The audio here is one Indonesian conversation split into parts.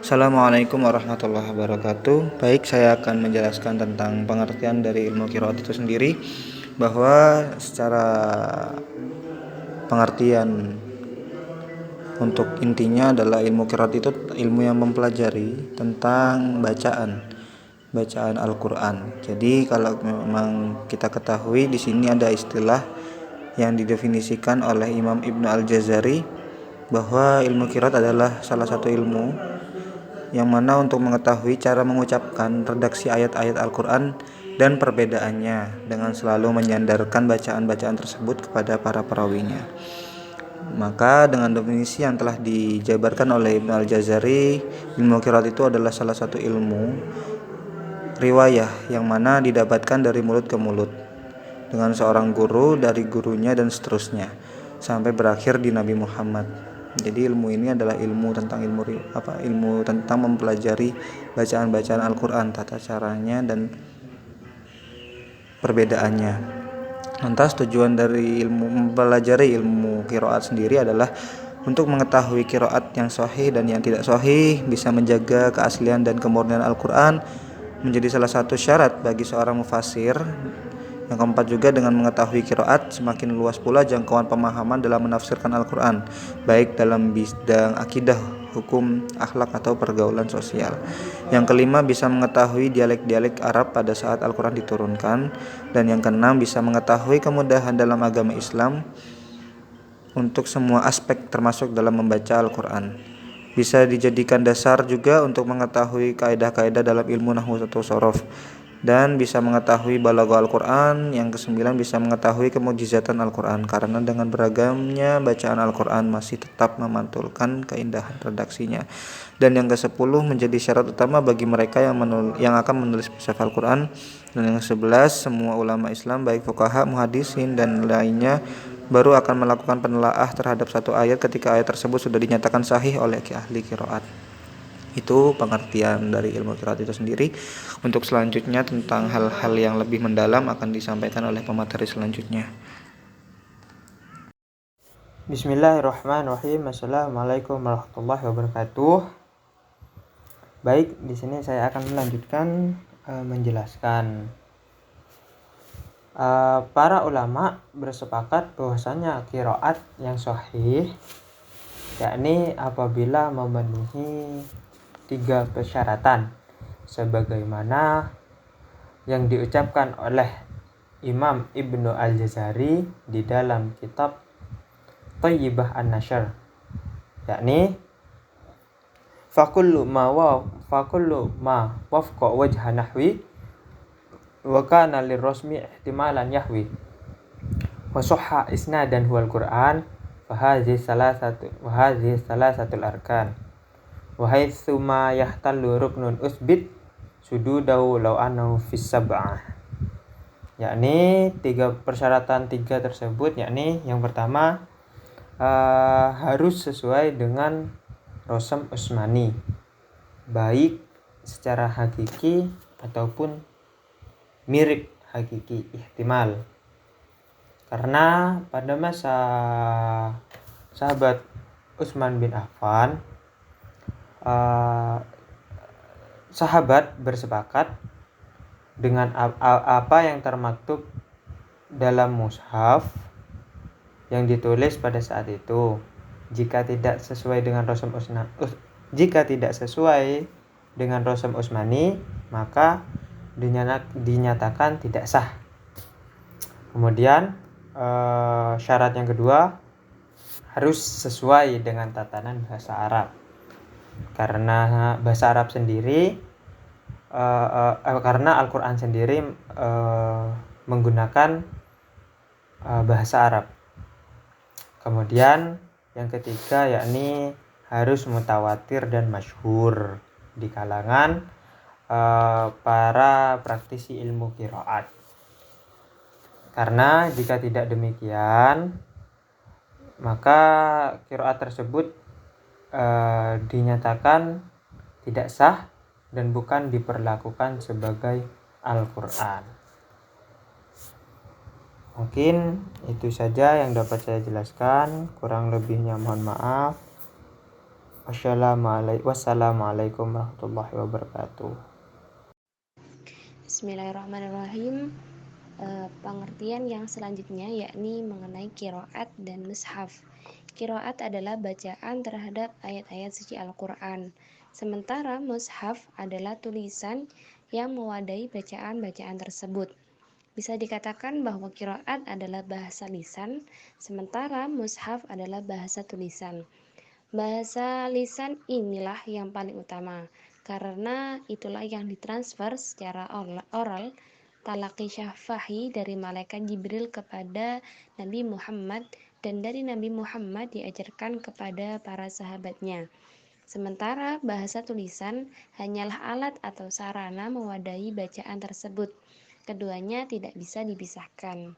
Assalamualaikum warahmatullahi wabarakatuh. Baik, saya akan menjelaskan tentang pengertian dari ilmu qiraat itu sendiri, bahwa secara pengertian untuk intinya adalah ilmu qiraat itu ilmu yang mempelajari tentang bacaan Al-Qur'an. Jadi kalau memang kita ketahui di sini ada istilah yang didefinisikan oleh Imam Ibnu Al-Jazari bahwa ilmu qiraat adalah salah satu ilmu yang mana untuk mengetahui cara mengucapkan redaksi ayat-ayat Al-Quran dan perbedaannya dengan selalu menyandarkan bacaan-bacaan tersebut kepada para perawinya. Maka dengan definisi yang telah dijabarkan oleh Ibnu Al-Jazari, ilmu qiraat itu adalah salah satu ilmu riwayah yang mana didapatkan dari mulut ke mulut dengan seorang guru dari gurunya dan seterusnya sampai berakhir di Nabi Muhammad. Jadi ilmu ini adalah ilmu tentang ilmu tentang mempelajari bacaan-bacaan Al-Qur'an, tata caranya dan perbedaannya. Lantas tujuan dari mempelajari ilmu qiraat sendiri adalah untuk mengetahui qiraat yang sahih dan yang tidak sahih, bisa menjaga keaslian dan kemurnian Al-Qur'an, menjadi salah satu syarat bagi seorang mufasir. Yang keempat juga, dengan mengetahui qiraat semakin luas pula jangkauan pemahaman dalam menafsirkan Al-Quran, baik dalam bidang akidah, hukum, akhlak atau pergaulan sosial. Yang kelima, bisa mengetahui dialek-dialek Arab pada saat Al-Quran diturunkan. Dan yang keenam, bisa mengetahui kemudahan dalam agama Islam untuk semua aspek termasuk dalam membaca Al-Quran. Bisa dijadikan dasar juga untuk mengetahui kaidah-kaidah dalam ilmu nahwu atau sorof, dan bisa mengetahui balaghah Al-Quran. Yang kesembilan, bisa mengetahui kemujizatan Al-Quran, karena dengan beragamnya bacaan Al-Quran masih tetap memantulkan keindahan redaksinya. Dan yang kesepuluh, menjadi syarat utama bagi mereka yang akan menulis mushaf Al-Quran. Dan yang ke-11, semua ulama Islam baik fuqaha, muhaddisin dan lainnya baru akan melakukan penelaah terhadap satu ayat ketika ayat tersebut sudah dinyatakan sahih oleh ahli qiraat. Itu pengertian dari ilmu qiraat itu sendiri. Untuk selanjutnya tentang hal-hal yang lebih mendalam akan disampaikan oleh pemateri selanjutnya. Bismillahirrahmanirrahim. Assalamualaikum warahmatullahi wabarakatuh. Baik, di sini saya akan melanjutkan menjelaskan. Para ulama bersepakat bahwasanya qiraat yang sahih yakni apabila memenuhi 3 persyaratan sebagaimana yang diucapkan oleh Imam Ibnu Al-Jazari di dalam kitab Thayyibah An-Nashr, yakni fakullu ma wafqa wajha nahwi wa kana lirrasmi ihtimalan yahwi wa sahha isnadan huwal Qur'an wa hadhihi salasatul arkan wa haitsu ma yahtallu ruknun usbit sududahu law annahu fis sab'ah. Yakni 3 persyaratan tersebut, yakni yang pertama harus sesuai dengan Rasam Utsmani, baik secara hakiki ataupun mirip hakiki, ihtimal. Karena pada masa sahabat Utsman bin Affan, sahabat bersepakat dengan apa yang termaktub dalam mushaf yang ditulis pada saat itu. Jika tidak sesuai dengan Rasam Utsmani, maka dinyatakan tidak sah. Kemudian syarat yang kedua, harus sesuai dengan tatanan bahasa Arab. Karena bahasa Arab sendiri karena Al-Quran sendiri menggunakan bahasa Arab. Kemudian yang ketiga, yakni harus mutawatir dan masyhur di kalangan para praktisi ilmu qiraat. Karena jika tidak demikian, maka qiraat tersebut dinyatakan tidak sah dan bukan diperlakukan sebagai Al-Quran. Mungkin itu saja yang dapat saya jelaskan, kurang lebihnya mohon maaf. Wassalamualaikum warahmatullahi wabarakatuh. Bismillahirrahmanirrahim. Pengertian yang selanjutnya yakni mengenai qiraat dan mushaf. Qiraat adalah bacaan terhadap ayat-ayat suci Al-Quran, sementara mushaf adalah tulisan yang mewadahi bacaan-bacaan tersebut. Bisa dikatakan bahwa qiraat adalah bahasa lisan, sementara mushaf adalah bahasa tulisan. Bahasa lisan inilah yang paling utama, karena itulah yang ditransfer secara oral talaqi syafahi dari malaikat Jibril kepada Nabi Muhammad, dan dari Nabi Muhammad diajarkan kepada para sahabatnya. Sementara bahasa tulisan hanyalah alat atau sarana mewadahi bacaan tersebut. Keduanya tidak bisa dipisahkan.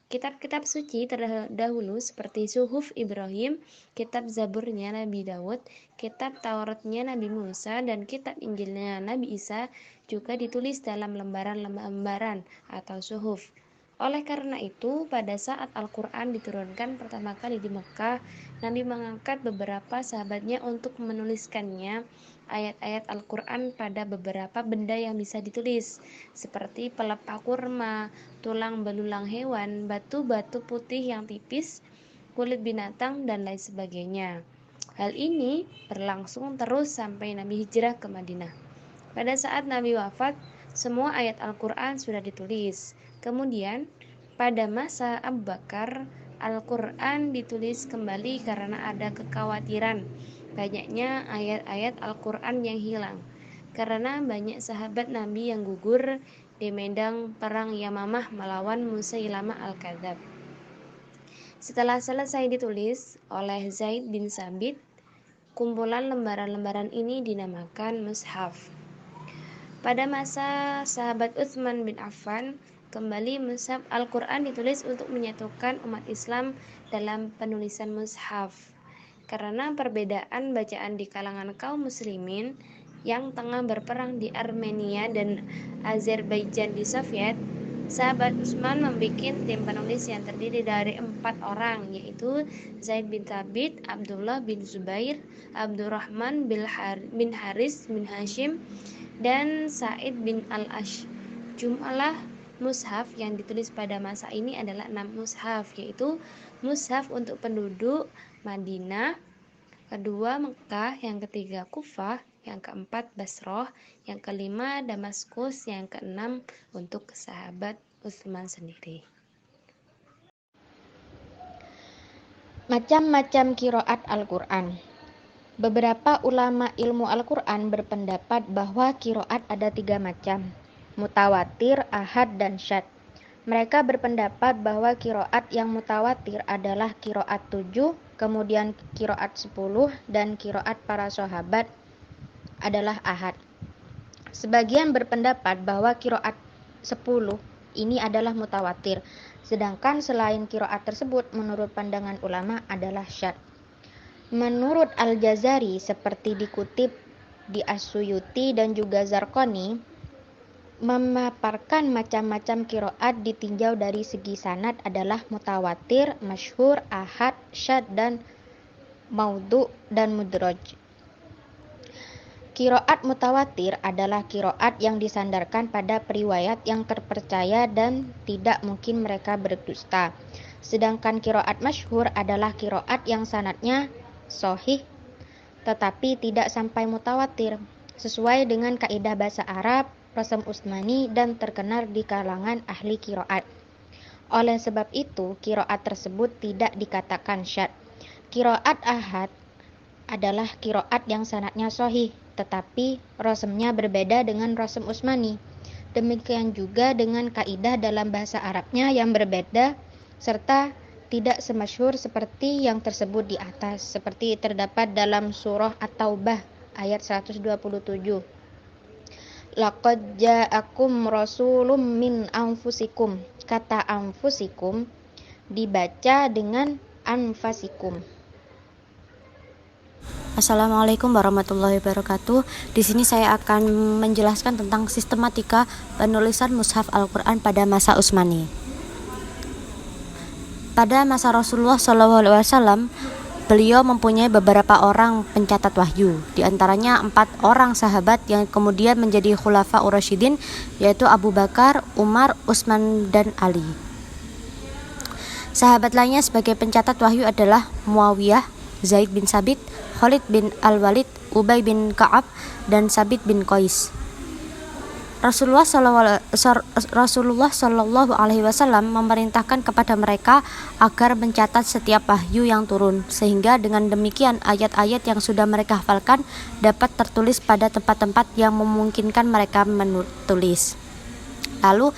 Kitab-kitab suci terdahulu seperti Suhuf Ibrahim, kitab Zaburnya Nabi Daud, kitab Tauratnya Nabi Musa, dan kitab Injilnya Nabi Isa juga ditulis dalam lembaran-lembaran atau suhuf. Oleh karena itu, pada saat Al-Quran diturunkan pertama kali di Mekah, Nabi mengangkat beberapa sahabatnya untuk menuliskannya ayat-ayat Al-Quran pada beberapa benda yang bisa ditulis, seperti pelepah kurma, tulang belulang hewan, batu-batu putih yang tipis, kulit binatang, dan lain sebagainya. Hal ini berlangsung terus sampai Nabi hijrah ke Madinah. Pada saat Nabi wafat, semua ayat Al-Quran sudah ditulis. Kemudian, pada masa Abu Bakar, Al-Quran ditulis kembali karena ada kekhawatiran banyaknya ayat-ayat Al-Quran yang hilang, karena banyak sahabat Nabi yang gugur di medan perang Yamamah melawan Musailamah Al-Kadzab. Setelah selesai ditulis oleh Zaid bin Sabit, kumpulan lembaran-lembaran ini dinamakan mushaf. Pada masa sahabat Utsman bin Affan, kembali mushaf Al-Quran ditulis untuk menyatukan umat Islam dalam penulisan mushaf. Karena perbedaan bacaan di kalangan kaum muslimin yang tengah berperang di Armenia dan Azerbaijan di Soviet, sahabat Utsman membuat tim penulis yang terdiri dari 4 orang, yaitu Zaid bin Thabit, Abdullah bin Zubair, Abdurrahman bin Haris bin Hashim, dan Sa'id bin Al-Ash. Jumlah mushaf yang ditulis pada masa ini adalah 6 mushaf, yaitu mushaf untuk penduduk Madinah, kedua Mekah, yang ketiga Kufah, yang keempat Basrah, yang kelima Damaskus, yang keenam untuk sahabat Utsman sendiri. Macam-macam qiraat Al-Quran. Beberapa ulama ilmu Al-Quran berpendapat bahwa qiraat ada 3 macam, mutawatir, ahad, dan syadz. Mereka berpendapat bahwa qiraat yang mutawatir adalah qiraat 7, kemudian qiraat 10, dan qiraat para sahabat adalah ahad. Sebagian berpendapat bahwa qiraat 10 ini adalah mutawatir, sedangkan selain qiraat tersebut menurut pandangan ulama adalah syadz. Menurut Al-Jazari, seperti dikutip di As-Suyuti dan juga Zarqani, memaparkan macam-macam qiraat ditinjau dari segi sanad adalah mutawatir, masyhur, ahad, syadz, dan maudhu dan mudraj. Qiraat mutawatir adalah qiraat yang disandarkan pada periwayat yang terpercaya dan tidak mungkin mereka berdusta. Sedangkan qiraat masyhur adalah qiraat yang sanadnya sahih tetapi tidak sampai mutawatir, sesuai dengan kaidah bahasa Arab, rasam Utsmani, dan terkenal di kalangan ahli qiraat. Oleh sebab itu, qiraat tersebut tidak dikatakan syadz. Qiraat ahad adalah qiraat yang sanadnya sahih tetapi rasamnya berbeda dengan rasam Utsmani. Demikian juga dengan kaidah dalam bahasa Arabnya yang berbeda serta tidak semasyhur seperti yang tersebut di atas, seperti terdapat dalam surah At-Taubah ayat 127. Laqad ja'akum rasulun min anfusikum. Kata anfusikum dibaca dengan anfasikum. Assalamualaikum warahmatullahi wabarakatuh. Di sini saya akan menjelaskan tentang sistematika penulisan mushaf Al-Quran pada masa Utsmani. Pada masa Rasulullah SAW, Beliau mempunyai beberapa orang pencatat wahyu, di antaranya 4 orang sahabat yang kemudian menjadi khulafa ur-rasyidin, yaitu Abu Bakar, Umar, Utsman, dan Ali. Sahabat lainnya sebagai pencatat wahyu adalah Muawiyah, Zaid bin Sabit, Khalid bin Al-Walid, Ubay bin Ka'ab, dan Sabit bin Qais. Rasulullah Shallallahu Alaihi Wasallam memerintahkan kepada mereka agar mencatat setiap wahyu yang turun, sehingga dengan demikian ayat-ayat yang sudah mereka hafalkan dapat tertulis pada tempat-tempat yang memungkinkan mereka menulis. Lalu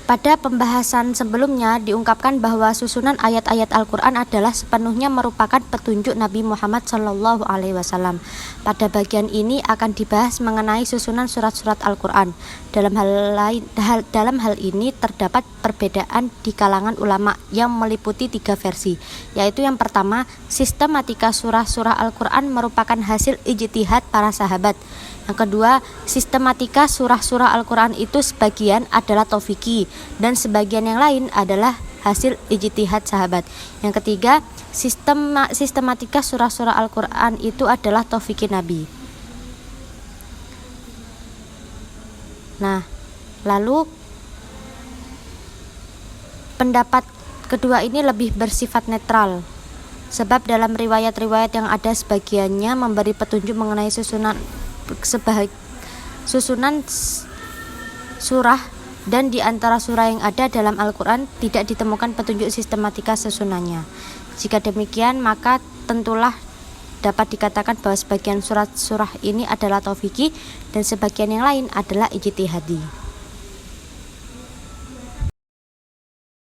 pada pembahasan sebelumnya diungkapkan bahwa susunan ayat-ayat Al-Quran adalah sepenuhnya merupakan petunjuk Nabi Muhammad Shallallahu Alaihi Wasallam. Pada bagian ini akan dibahas mengenai susunan surat-surat Al-Quran. Dalam hal ini terdapat perbedaan di kalangan ulama yang meliputi 3 versi, yaitu yang pertama, sistematika surah-surah Al-Quran merupakan hasil ijtihad para sahabat. Yang kedua, sistematika surah-surah Al-Quran itu sebagian adalah taufiki dan sebagian yang lain adalah hasil ijtihad sahabat. Yang ketiga, sistematika surah-surah Al-Quran itu adalah taufiki Nabi. Nah, lalu pendapat kedua ini lebih bersifat netral, sebab dalam riwayat-riwayat yang ada sebagiannya memberi petunjuk mengenai susunan surah, dan di antara surah yang ada dalam Al-Quran tidak ditemukan petunjuk sistematika susunannya. Jika demikian, maka tentulah dapat dikatakan bahwa sebagian surah ini adalah taufiki dan sebagian yang lain adalah ijtihadi.